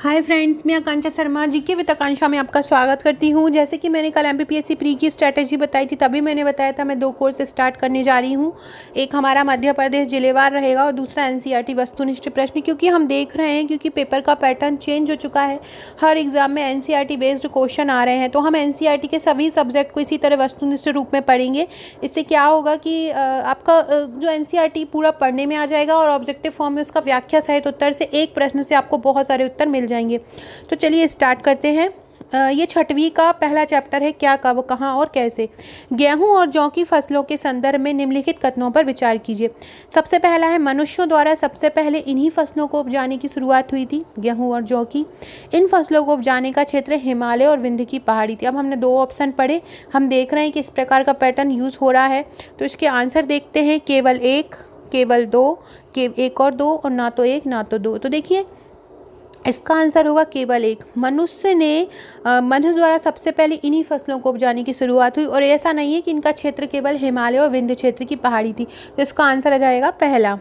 Hi friends, मैं आकांक्षा Sharma GK with आकांक्षा में आपका स्वागत करती हूँ। जैसे कि मैंने कल एमपीपीएससी प्री की स्ट्रैटेजी बताई थी, तभी मैंने बताया था मैं 2 कोर्स स्टार्ट करने जा रही हूँ। एक हमारा मध्य प्रदेश जिलेवार रहेगा और दूसरा एनसीईआरटी वस्तुनिष्ठ प्रश्न, क्योंकि हम देख रहे हैं क्योंकि पेपर का पैटर्न चेंज हो चुका है। हर एग्जाम में एनसीईआरटी बेस्ड क्वेश्चन आ रहे हैं, तो हम एनसीईआरटी के सभी सब्जेक्ट को इसी तरह वस्तुनिष्ठ रूप में पढ़ेंगे। इससे क्या होगा कि आपका जो एनसीईआरटी पूरा पढ़ने में आ जाएगा और ऑब्जेक्टिव फॉर्म में उसका व्याख्या सहित उत्तर से एक प्रश्न से आपको बहुत सारे उत्तर मिल जाएंगे। तो चलिए स्टार्ट करते हैं। ये 6वीं का पहला चैप्टर है, क्या, कब, कहाँ और कैसे। गेहूं और जौ की फसलों के संदर्भ में निम्नलिखित कथनों पर विचार कीजिए। सबसे पहला है, मनुष्यों द्वारा सबसे पहले इन्हीं फसलों को उपजाने की शुरुआत हुई थी, गेहूं और जौ की। इन फसलों को उपजाने का क्षेत्र हिमालय और विंध्य की पहाड़ी थी। अब हमने 2 ऑप्शन पढ़े, हम देख रहे हैं कि इस प्रकार का पैटर्न यूज़ हो रहा है। तो इसके आंसर देखते हैं, केवल 1, केवल 2, एक और 2 और ना तो 1 ना तो 2। तो देखिए इसका आंसर होगा केवल 1। मनुष्य द्वारा सबसे पहले इन्हीं फसलों को उपजाने की शुरुआत हुई, और ऐसा नहीं है कि इनका क्षेत्र केवल हिमालय और विंध्य क्षेत्र की पहाड़ी थी। तो इसका आंसर आ जाएगा पहला।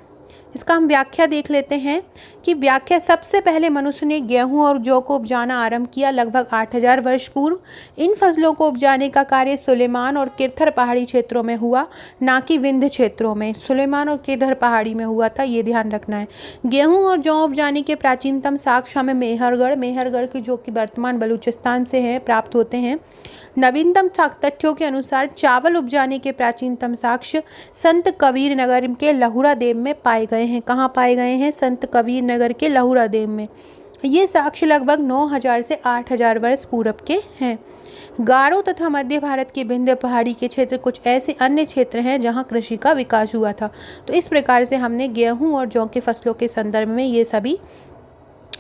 इसका हम व्याख्या देख लेते हैं कि व्याख्या, सबसे पहले मनुष्य ने गेहूं और जौ को उपजाना आरंभ किया लगभग 8000 वर्ष पूर्व। इन फसलों को उपजाने का कार्य सुलेमान और किरथर पहाड़ी क्षेत्रों में हुआ, ना कि विंध्य क्षेत्रों में। सुलेमान और किरथर पहाड़ी में हुआ था, ये ध्यान रखना है। गेहूं और जौ उपजाने के प्राचीनतम साक्ष्य हमें मेहरगढ़ की, जो कि वर्तमान बलूचिस्तान से है, प्राप्त होते हैं। नवीनतम तथ्यों के अनुसार चावल उपजाने के प्राचीनतम साक्ष्य संत कबीर नगर के लहुरा देव में पाए गए हैं। कहाँ पाए गए हैं? संत कबीर नगर के लहुरा देव में। ये साक्ष्य लगभग 9000 से 8000 वर्ष पूर्व के हैं। गारो तथा मध्य भारत के विंध्य पहाड़ी के क्षेत्र कुछ ऐसे अन्य क्षेत्र हैं जहां कृषि का विकास हुआ था। तो इस प्रकार से हमने गेहूं और जौ के फसलों के संदर्भ में ये सभी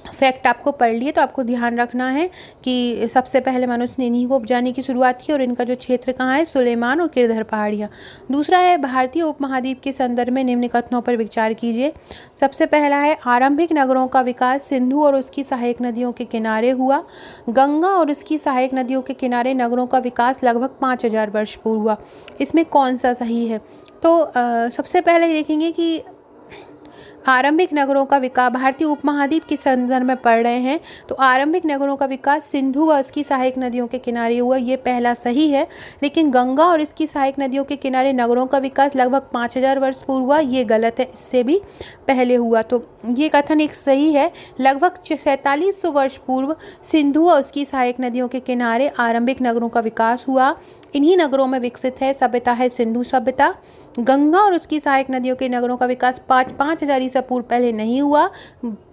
फैक्ट आपको पढ़ लिए। तो आपको ध्यान रखना है कि सबसे पहले मनुष्य ने इन्हीं को उपजाने की शुरुआत की, और इनका जो क्षेत्र कहाँ है? सुलेमान और किरधर पहाड़ियाँ। दूसरा है, भारतीय उपमहाद्वीप के संदर्भ में निम्न कथनों पर विचार कीजिए। सबसे पहला है, आरंभिक नगरों का विकास सिंधु और उसकी सहायक नदियों के किनारे हुआ। गंगा और उसकी सहायक नदियों के किनारे नगरों का विकास लगभग 5000 वर्ष पूर्व हुआ। इसमें कौन सा सही है? तो सबसे पहले देखेंगे कि आरंभिक नगरों का विकास भारतीय उपमहाद्वीप के संदर्भ में पढ़ रहे हैं, तो आरंभिक नगरों का विकास सिंधु व इसकी सहायक नदियों के किनारे हुआ, ये पहला सही है। लेकिन गंगा और इसकी सहायक नदियों के किनारे नगरों का विकास लगभग 5000 वर्ष पूर्व हुआ, ये गलत है, इससे भी पहले हुआ। तो ये कथन एक सही है। लगभग 4700 वर्ष पूर्व सिंधु व उसकी सहायक नदियों के किनारे आरंभिक नगरों का विकास हुआ। इन्हीं नगरों में विकसित है सभ्यता है सिंधु सभ्यता। गंगा और उसकी सहायक नदियों के नगरों का विकास 5000 ईसा पूर्व पहले नहीं हुआ,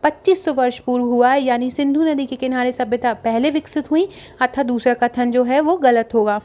2500 वर्ष पूर्व हुआ है, यानी सिंधु नदी के किनारे सभ्यता पहले विकसित हुई, अतः दूसरा कथन जो है वो गलत होगा।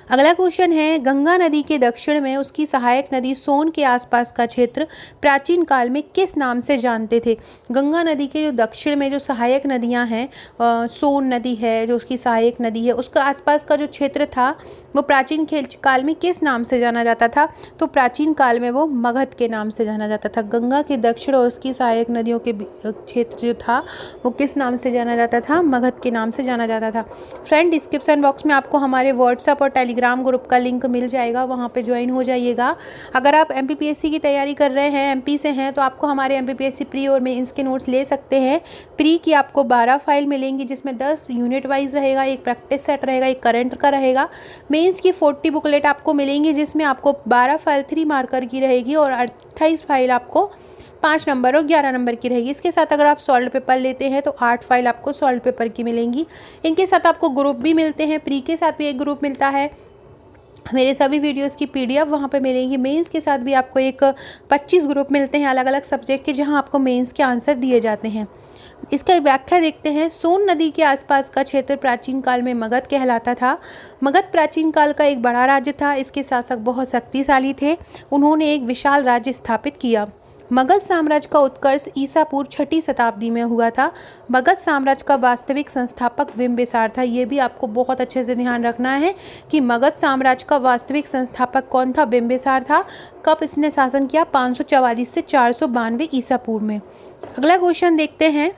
अगला क्वेश्चन है, गंगा नदी के दक्षिण में उसकी सहायक नदी सोन के आसपास का क्षेत्र प्राचीन काल में किस नाम से जानते थे? गंगा नदी के जो दक्षिण में जो सहायक नदियां हैं, सोन नदी है जो उसकी सहायक नदी है, उसका आसपास का जो क्षेत्र था वो प्राचीन काल में किस नाम से जाना जाता था? तो प्राचीन काल में वो मगध के नाम से जाना जाता था। गंगा के दक्षिण और उसकी सहायक नदियों के क्षेत्र जो था वो किस नाम से जाना जाता था? मगध के नाम से जाना जाता था। फ्रेंड, डिस्क्रिप्शन बॉक्स में आपको हमारे व्हाट्सएप और टेलीग्राम ग्रुप का लिंक मिल जाएगा, वहाँ पे ज्वाइन हो जाइएगा। अगर आप एमपीपीएससी की तैयारी कर रहे हैं, एमपी से हैं, तो आपको हमारे एमपीपीएससी प्री और मेंस के नोट्स ले सकते हैं। प्री की आपको 12 फाइल मिलेंगी, जिसमें 10 यूनिट वाइज रहेगा, एक प्रैक्टिस सेट रहेगा, एक करंट का रहेगा। मेंस की 40 बुकलेट आपको मिलेंगी, जिसमें आपको 12 फाइल 3 मार्कर की रहेगी और 28 फाइल आपको 5 नंबर और 11 नंबर की रहेगी। इसके साथ अगर आप सॉल्व पेपर लेते हैं तो 8 फाइल आपको सॉल्व पेपर की मिलेंगी। इनके साथ आपको ग्रुप भी मिलते हैं, प्री के साथ भी एक ग्रुप मिलता है। मेरे सभी वीडियोस की पीडीएफ वहाँ पे मिलेंगी। मेंस के साथ भी आपको एक 25 ग्रुप मिलते हैं अलग अलग सब्जेक्ट के, जहाँ आपको मेंस के आंसर दिए जाते हैं। इसका व्याख्या देखते हैं। सोन नदी के आसपास का क्षेत्र प्राचीन काल में मगध कहलाता था। मगध प्राचीन काल का एक बड़ा राज्य था। इसके शासक बहुत शक्तिशाली थे। उन्होंने एक विशाल राज्य स्थापित किया। मगध साम्राज्य का उत्कर्ष ईसा पूर्व 6वीं शताब्दी में हुआ था। मगध साम्राज्य का वास्तविक संस्थापक बिंबिसार था। ये भी आपको बहुत अच्छे से ध्यान रखना है कि मगध साम्राज्य का वास्तविक संस्थापक कौन था? बिंबिसार था। कब इसने शासन किया? 544 से 492 ईसा पूर्व में। अगला क्वेश्चन देखते हैं।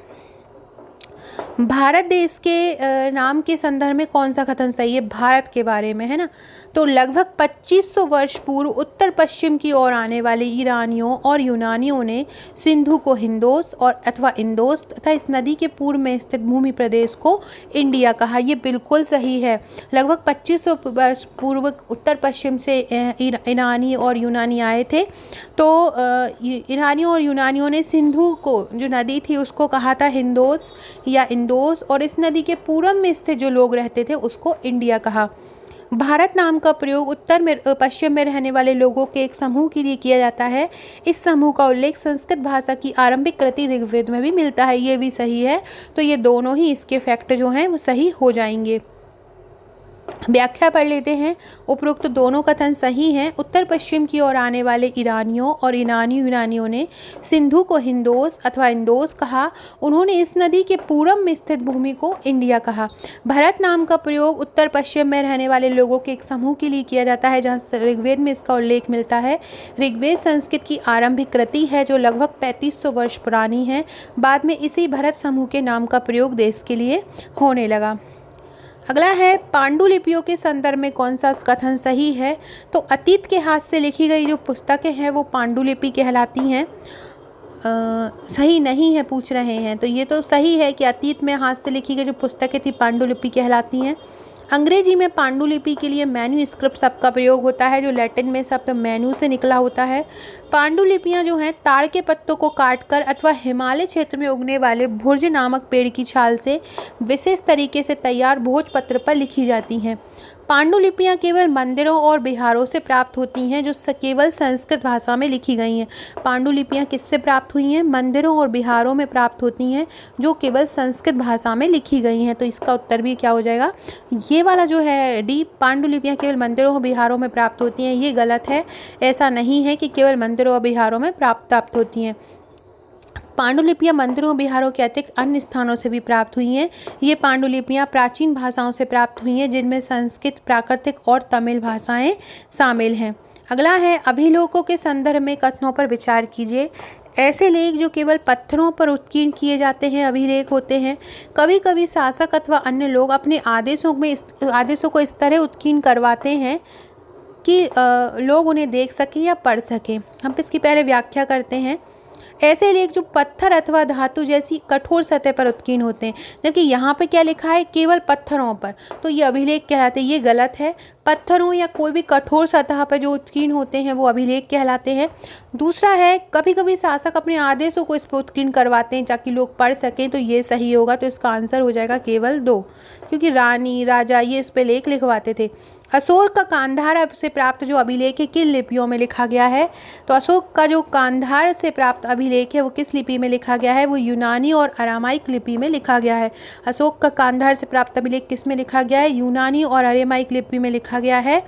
भारत देश के नाम के संदर्भ में कौन सा कथन सही है? भारत के बारे में है ना। तो लगभग 2500 वर्ष पूर्व उत्तर पश्चिम की ओर आने वाले ईरानियों और यूनानियों ने सिंधु को हिंदोस और अथवा इंडोस तथा इस नदी के पूर्व में स्थित भूमि प्रदेश को इंडिया कहा। ये बिल्कुल सही है। लगभग 2500 वर्ष पूर्व उत्तर पश्चिम से ईरानी और यूनानी आए थे। तो ईरानियों और यूनानियों ने सिंधु को जो नदी थी उसको कहा था हिंदोस या इंडोस, और इस नदी के पूरब में स्थित जो लोग रहते थे उसको इंडिया कहा। भारत नाम का प्रयोग उत्तर में पश्चिम में रहने वाले लोगों के एक समूह के लिए किया जाता है। इस समूह का उल्लेख संस्कृत भाषा की आरंभिक कृति ऋग्वेद में भी मिलता है। ये भी सही है। तो ये दोनों ही इसके फैक्ट जो हैं वो सही हो जाएंगे। व्याख्या पढ़ लेते हैं। उपरोक्त दोनों कथन सही हैं। उत्तर पश्चिम की ओर आने वाले ईरानियों और यूनानियों ने सिंधु को हिंदोस अथवा इंडोस कहा। उन्होंने इस नदी के पूरब में स्थित भूमि को इंडिया कहा। भारत नाम का प्रयोग उत्तर पश्चिम में रहने वाले लोगों के एक समूह के लिए किया जाता है, जहाँ ऋग्वेद में इसका उल्लेख मिलता है। ऋग्वेद संस्कृत की आरंभिक कृति है जो लगभग 3500 वर्ष पुरानी है। बाद में इसी भरत समूह के नाम का प्रयोग देश के लिए होने लगा। अगला है पांडुलिपियों के संदर्भ में कौन सा कथन सही है? तो अतीत के हाथ से लिखी गई जो पुस्तकें हैं वो पांडुलिपि कहलाती हैं। सही नहीं है पूछ रहे हैं, तो ये तो सही है कि अतीत में हाथ से लिखी गई जो पुस्तकें थी पांडुलिपि कहलाती हैं। अंग्रेजी में पांडुलिपि के लिए मैन्यूस्क्रिप्ट शब्द का प्रयोग होता है जो लैटिन में शब्द मैन्यू से निकला होता है। पांडुलिपियाँ जो हैं ताड़ के पत्तों को काटकर अथवा हिमालय क्षेत्र में उगने वाले भुर्ज नामक पेड़ की छाल से विशेष तरीके से तैयार भोजपत्र पर लिखी जाती हैं। पांडुलिपियाँ केवल मंदिरों और बिहारों से प्राप्त होती हैं जो केवल संस्कृत भाषा में लिखी गई हैं। पांडुलिपियाँ किससे प्राप्त हुई हैं? मंदिरों और बिहारों में प्राप्त होती हैं जो केवल संस्कृत भाषा में लिखी गई हैं। तो इसका उत्तर भी क्या हो जाएगा? ये वाला जो है डी, पांडुलिपियाँ केवल मंदिरों और बिहारों में प्राप्त होती हैं, ये गलत है। ऐसा नहीं है कि केवल मंदिरों और बिहारों में प्राप्त होती हैं। पांडुलिपियाँ मंदिरों बिहारों के अतिरिक्त अन्य स्थानों से भी प्राप्त हुई हैं। ये पांडुलिपियाँ प्राचीन भाषाओं से प्राप्त हुई हैं जिनमें संस्कृत, प्राकृतिक और तमिल भाषाएं शामिल हैं। अगला है अभिलेखों के संदर्भ में कथनों पर विचार कीजिए। ऐसे लेख जो केवल पत्थरों पर उत्कीर्ण किए जाते हैं अभिलेख होते हैं। कभी कभी शासक अथवा अन्य लोग अपने आदेशों को इस तरह उत्कीर्ण करवाते हैं कि लोग उन्हें देख सकें या पढ़ सकें। हम इसकी पहले व्याख्या करते हैं। ऐसे लेख जो पत्थर अथवा धातु जैसी कठोर सतह पर उत्कीर्ण होते हैं, जबकि यहाँ पे क्या लिखा है? केवल पत्थरों पर, तो ये अभिलेख कहलाते हैं। ये गलत है। पत्थरों या कोई भी कठोर सतह पर जो उत्कीर्ण होते हैं वो अभिलेख कहलाते हैं। दूसरा है कभी कभी शासक अपने आदेशों को इस पर उत्कीर्ण करवाते हैं ताकि लोग पढ़ सकें, तो ये सही होगा। तो इसका आंसर हो जाएगा केवल 2, क्योंकि रानी राजा ये इस पर लेख लिखवाते थे। अशोक का कांधार से प्राप्त जो अभिलेख है किन लिपियों में लिखा गया है? तो अशोक का जो कांधार से प्राप्त अभिलेख है वो किस लिपि में लिखा गया है? वो यूनानी और अरामाइक लिपि में लिखा गया है। अशोक का कांधार से प्राप्त अभिलेख किस में लिखा गया है? यूनानी और अरामाइक लिपि में लिखा गया है।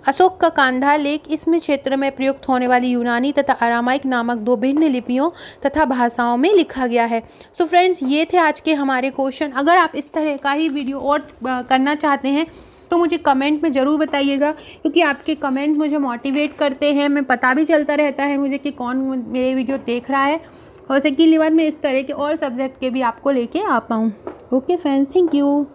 अशोक का कांधार लेख इसमें क्षेत्र में प्रयुक्त होने वाली यूनानी तथा अरामाइक नामक 2 भिन्न लिपियों तथा भाषाओं में लिखा गया है। सो फ्रेंड्स, ये थे आज के हमारे क्वेश्चन। अगर आप इस तरह का ही वीडियो और करना चाहते हैं तो मुझे कमेंट में ज़रूर बताइएगा, क्योंकि आपके कमेंट्स मुझे मोटिवेट करते हैं। मैं पता भी चलता रहता है मुझे कि कौन मेरे वीडियो देख रहा है, और सेकेंडली बात मैं इस तरह के और सब्जेक्ट के भी आपको लेके आ पाऊँ। Okay friends, thank you.